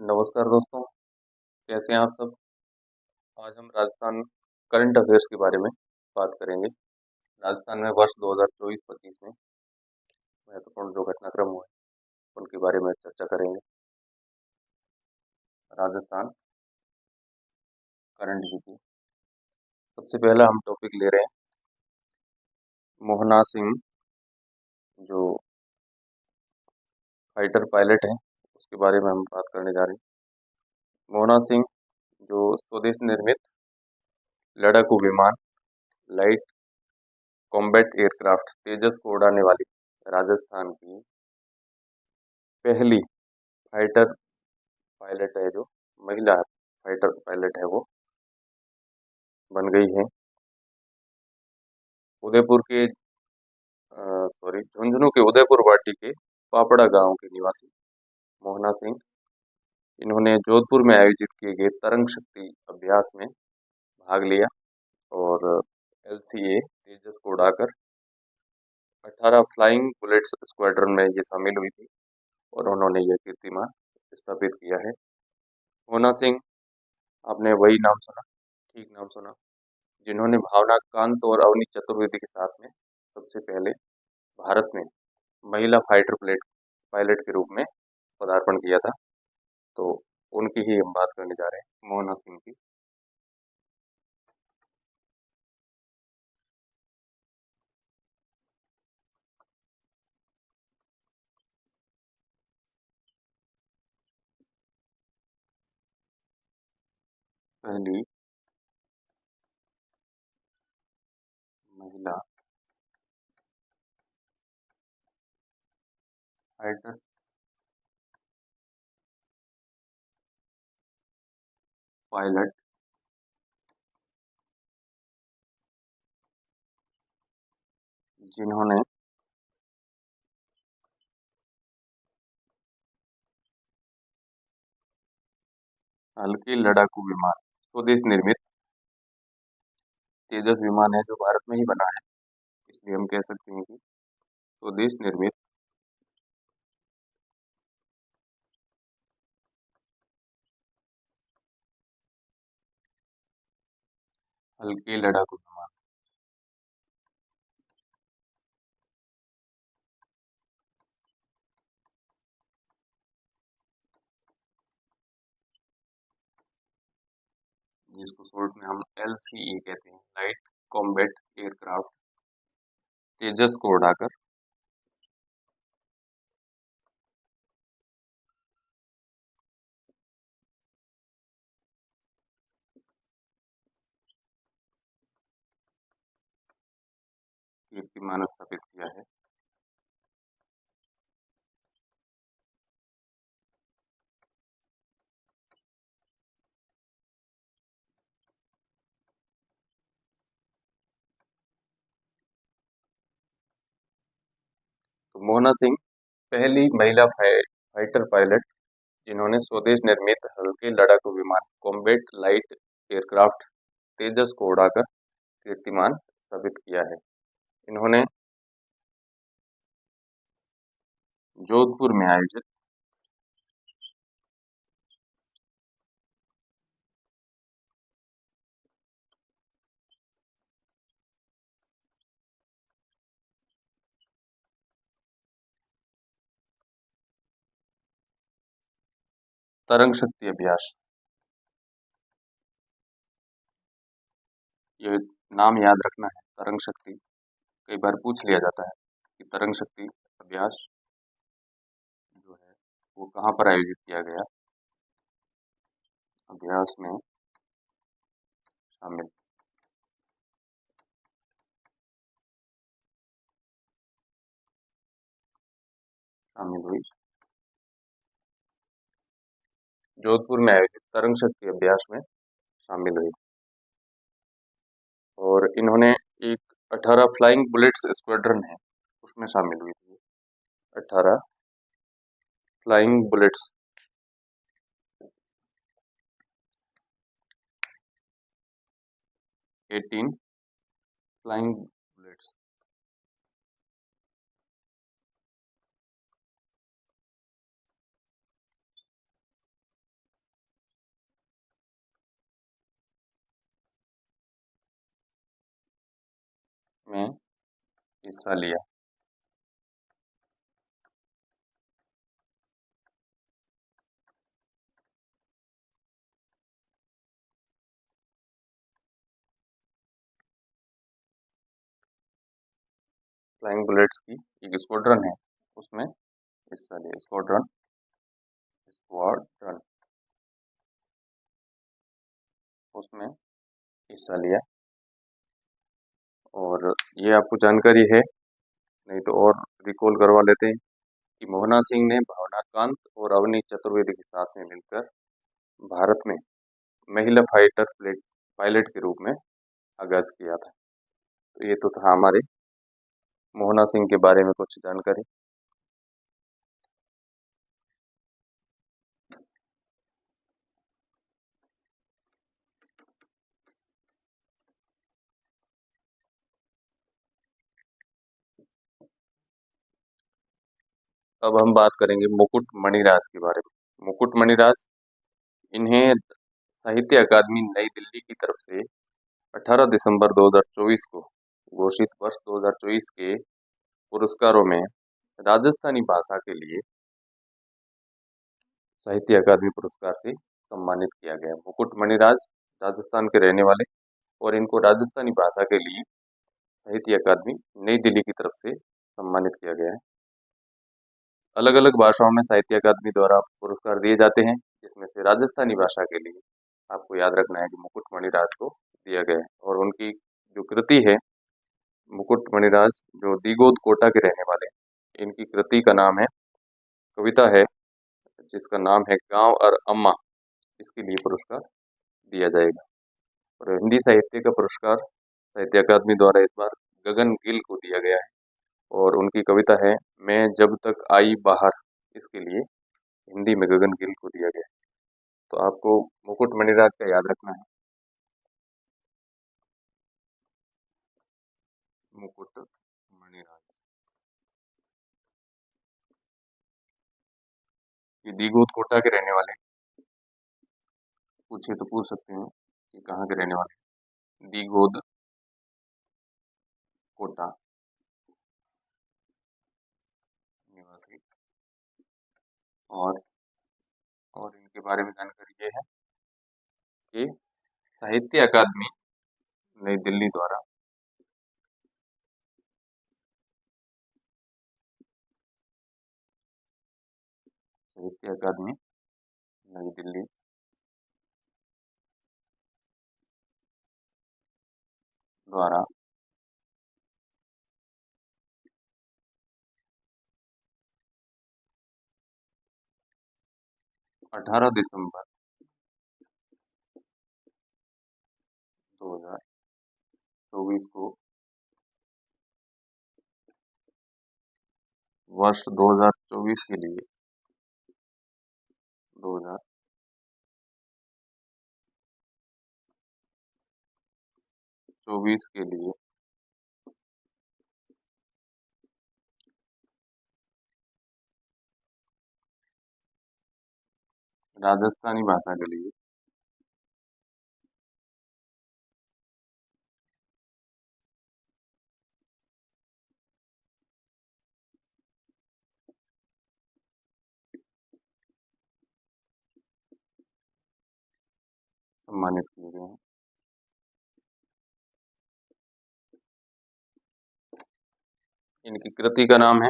नमस्कार दोस्तों, कैसे हैं आप सब। आज हम राजस्थान करंट अफेयर्स के बारे में बात करेंगे। राजस्थान में वर्ष 2024-25 में महत्वपूर्ण जो घटनाक्रम हुए उनके बारे में चर्चा करेंगे। Rajasthan current GK. सबसे पहला हम टॉपिक ले रहे हैं मोहना सिंह, जो फाइटर पायलट हैं, उसके बारे में हम बात करने जा रहे हैं। मोहना सिंह जो स्वदेश निर्मित लड़ाकू विमान लाइट कॉम्बैट एयरक्राफ्ट तेजस को उड़ाने वाली राजस्थान की पहली फाइटर पायलट है, जो महिला फाइटर पायलट है वो बन गई है। उदयपुर के झुंझुनू के उदयपुर वाटी के पापड़ा गांव के निवासी मोहना सिंह, इन्होंने जोधपुर में आयोजित किए गए तरंग शक्ति अभ्यास में भाग लिया और एलसीए तेजस को उड़ाकर 18 फ्लाइंग बुलेट्स स्क्वाड्रन में ये शामिल हुई थी और उन्होंने यह कीर्तिमान स्थापित किया है। मोहना सिंह, आपने वही नाम सुना, ठीक नाम सुना, जिन्होंने भावना कांत और अवनी चतुर्वेदी के साथ में सबसे पहले भारत में महिला फाइटर पायलट के रूप में पदार्पण किया था। तो उनकी ही हम बात करने जा रहे हैं, मोहना सिंह की। पहली महिला फाइटर पायलट जिन्होंने हल्के लड़ाकू विमान स्वदेश निर्मित तेजस विमान है, जो भारत में ही बना है, इसलिए हम कह सकते हैं कि स्वदेश निर्मित हल्के लड़ाकू विमान, जिसको शॉर्ट में हम एलसीए कहते हैं, लाइट कॉम्बैट एयरक्राफ्ट तेजस को उड़ाकर कीर्तिमान स्थापित किया है। तो मोहना सिंह पहली महिला फाइटर पायलट जिन्होंने स्वदेश निर्मित हल्के लड़ाकू विमान कॉम्बैट लाइट एयरक्राफ्ट तेजस को उड़ाकर कीर्तिमान स्थापित किया है। इन्होंने जोधपुर में आयोजित तरंग शक्ति अभ्यास, ये नाम याद रखना है, तरंग शक्ति कई बार पूछ लिया जाता है कि तरंग शक्ति अभ्यास जो है वो कहाँ पर आयोजित किया गया। अभ्यास में शामिल शामिल हुई जोधपुर में आयोजित तरंग शक्ति अभ्यास में शामिल हुई और इन्होंने एक 18 फ्लाइंग बुलेट्स स्क्वाड्रन है उसमें शामिल हुई थी। 18 फ्लाइंग बुलेट्स, 18 फ्लाइंग बुलेट्स में हिस्सा लिया। फ्लाइंग बुलेट्स की एक स्क्वाड्रन है, उसमें हिस्सा लिया। स्क्वाड्रन, स्क्वाड्रन, उसमें हिस्सा लिया। और ये आपको जानकारी है, नहीं तो और रिकॉल करवा लेते हैं कि मोहना सिंह ने भावना कांत और अवनी चतुर्वेदी के साथ में मिलकर भारत में महिला फाइटर पायलट के रूप में आगाज किया था। तो ये तो था हमारे मोहना सिंह के बारे में कुछ जानकारी। अब हम बात करेंगे मुकुट मणिराज के बारे में। मुकुट मणिराज, इन्हें साहित्य अकादमी नई दिल्ली की तरफ से 18 दिसंबर 2024 को घोषित वर्ष 2024 के पुरस्कारों में राजस्थानी भाषा के लिए साहित्य अकादमी पुरस्कार से सम्मानित किया गया। मुकुट मणिराज राजस्थान के रहने वाले, और इनको राजस्थानी भाषा के लिए साहित्य अकादमी नई दिल्ली की तरफ से सम्मानित किया गया है। अलग अलग भाषाओं में साहित्य अकादमी द्वारा पुरस्कार दिए जाते हैं, जिसमें से राजस्थानी भाषा के लिए आपको याद रखना है कि मुकुट मणिराज को दिया गया है। और उनकी जो कृति है, मुकुट मणिराज जो दिगोद कोटा के रहने वाले हैं, इनकी कृति का नाम है, कविता है जिसका नाम है गांव और अम्मा। इसके लिए पुरस्कार दिया जाएगा। और हिंदी साहित्य का पुरस्कार साहित्य अकादमी द्वारा इस बार गगन गिल को दिया गया है, और उनकी कविता है मैं जब तक आई बाहर। इसके लिए हिंदी में गगन गिल को दिया गया है। तो आपको मुकुट मणिराज का याद रखना है। मुकुट मणिराज, ये दीगोत कोटा के रहने वाले, पूछे तो पूछ सकते हैं कि कहाँ के रहने वाले हैं। दीगोद कोटा निवासी। और और इनके बारे में जानकारी ये है कि साहित्य अकादमी नई दिल्ली द्वारा साहित्य अकादमी नई दिल्ली द्वारा 18 दिसंबर 2024 को वर्ष 2024 के लिए 2024 के लिए राजस्थानी भाषा के लिए सम्मानित किए गए हैं। इनकी कृति का नाम है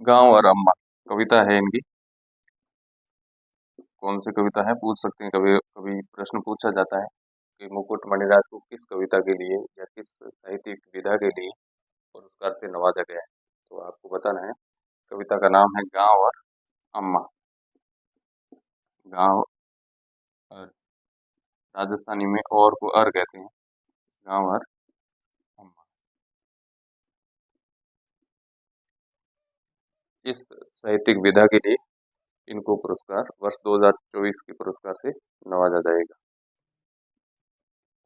गांव और अम्मा। कविता है इनकी। कौन सी कविता है पूछ सकते हैं, कभी कभी प्रश्न पूछा जाता है कि मुकुट मणिराज को किस कविता के लिए या किस साहित्यिक विधा के लिए पुरस्कार से नवाजा गया है। तो आपको बताना है, कविता का नाम है गांव और अम्मा। गांव और राजस्थानी में और को अर कहते हैं, गांव और अम्मा। इस साहित्यिक विधा के लिए इनको पुरस्कार वर्ष 2024 के पुरस्कार से नवाजा जाएगा।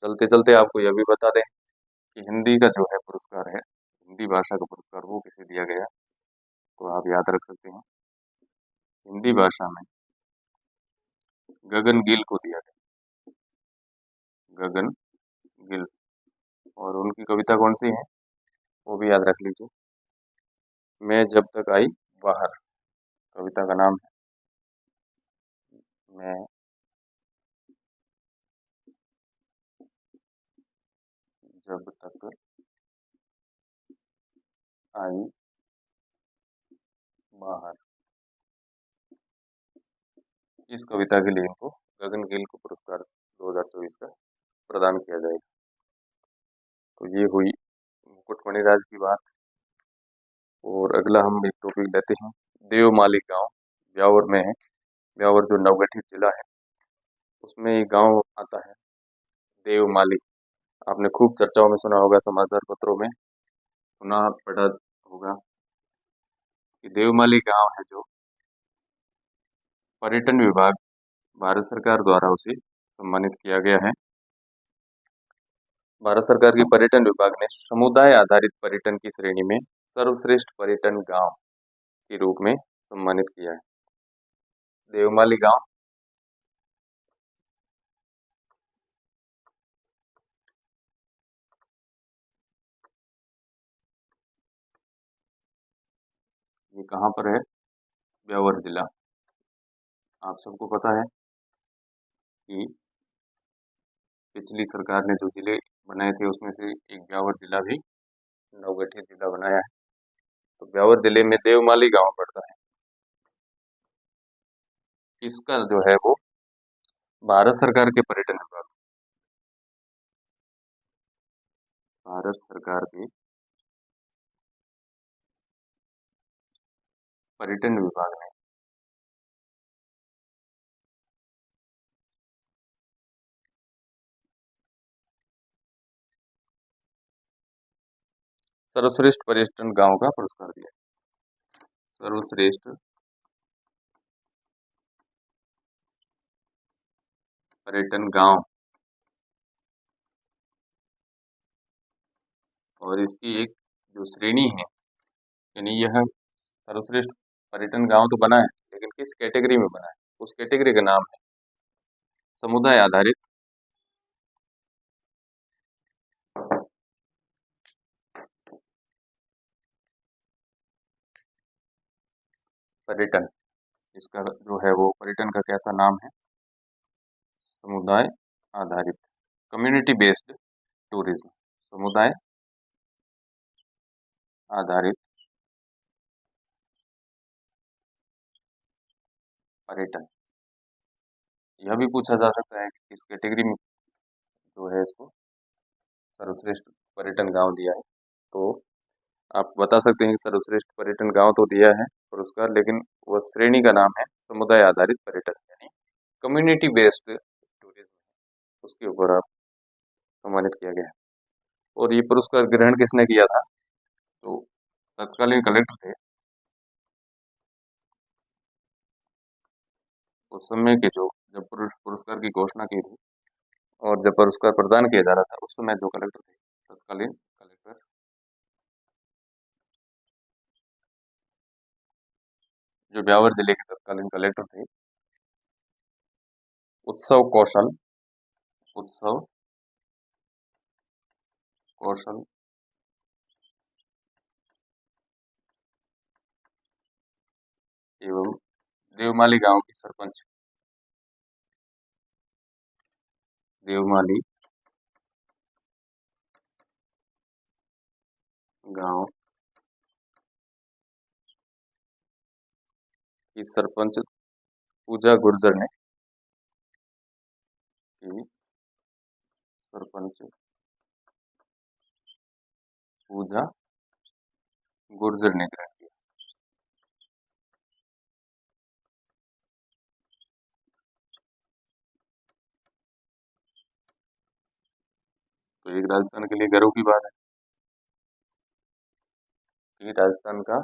चलते चलते आपको यह भी बता दें कि हिंदी का जो है पुरस्कार है, हिंदी भाषा का पुरस्कार वो किसे दिया गया, तो आप याद रख सकते हैं। हिंदी भाषा में गगन गिल को दिया गया। गगन गिल। और उनकी कविता कौन सी है वो भी याद रख लीजिए। मैं जब तक आई बाहर, कविता का नाम है। मैं जब तक आई बाहर। इस कविता के लिए इनको गगन गिल को पुरस्कार 2024 का प्रदान किया जाएगा। तो ये हुई मुकुटमणि राज की बात। और अगला हम एक टॉपिक लेते हैं, देवमाली गांव ब्यावर में है। ब्यावर जो नवगठित जिला है उसमें एक गांव आता है देवमाली। आपने खूब चर्चाओं में सुना होगा, समाचार पत्रों में सुना पढ़ा होगा कि देवमाली गांव है जो पर्यटन विभाग भारत सरकार द्वारा उसे सम्मानित किया गया है। भारत सरकार के पर्यटन विभाग ने समुदाय आधारित पर्यटन की श्रेणी में सर्वश्रेष्ठ पर्यटन गांव के रूप में सम्मानित किया है देवमाली गांव। ये कहाँ पर है? ब्यावर जिला। आप सबको पता है कि पिछली सरकार ने जो जिले बनाए थे उसमें से एक ब्यावर जिला भी नवगठित जिला बनाया है। तो ब्यावर जिले में देवमाली गांव पड़ता है। इसका जो है वो भारत सरकार के पर्यटन विभाग, भारत सरकार के पर्यटन विभाग ने सर्वश्रेष्ठ पर्यटन गांव का पुरस्कार दिया। सर्वश्रेष्ठ पर्यटन गांव, और इसकी एक जो श्रेणी है, यानी यह सर्वश्रेष्ठ पर्यटन गांव तो बना है लेकिन किस कैटेगरी में बना है, उस कैटेगरी का नाम है समुदाय आधारित पर्यटन। इसका जो है वो पर्यटन का कैसा नाम है? समुदाय आधारित, कम्युनिटी बेस्ड टूरिज्म। समुदाय आधारित पर्यटन। यह भी पूछा जा सकता है कि किस कैटेगरी में जो है इसको सर्वश्रेष्ठ पर्यटन गांव दिया है। तो आप बता सकते हैं कि सर्वश्रेष्ठ पर्यटन गांव तो दिया है पुरस्कार, लेकिन वह श्रेणी का नाम है समुदाय आधारित पर्यटन, यानी कम्युनिटी बेस्ड टूरिज्म, उसके ऊपर आप सम्मानित किया गया है। और ये पुरस्कार ग्रहण किसने किया था? तो तत्कालीन कलेक्टर थे उस समय के, जो जब पुरस्कार की घोषणा की थी और जब पुरस्कार प्रदान किया जा रहा था उस समय जो कलेक्टर थे, तत्कालीन कलेक्टर जो ब्यावर जिले के तत्कालीन कलेक्टर थे, उत्सव कौशल, उत्सव कौशल एवं देवमाली गांव के सरपंच, देवमाली गांव की सरपंच पूजा गुर्जर ने, की सरपंच पूजा गुर्जर ने ग्रहण किया। तो एक राजस्थान के लिए गर्व की बात है कि राजस्थान का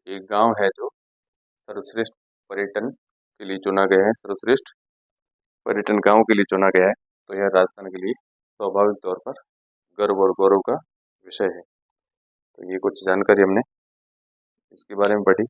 एक गांव है जो सर्वश्रेष्ठ पर्यटन के लिए चुना गया है, सर्वश्रेष्ठ पर्यटन गांव के लिए चुना गया है। तो यह राजस्थान के लिए स्वाभाविक तौर पर गर्व और गौरव का विषय है। तो ये कुछ जानकारी हमने इसके बारे में पढ़ी।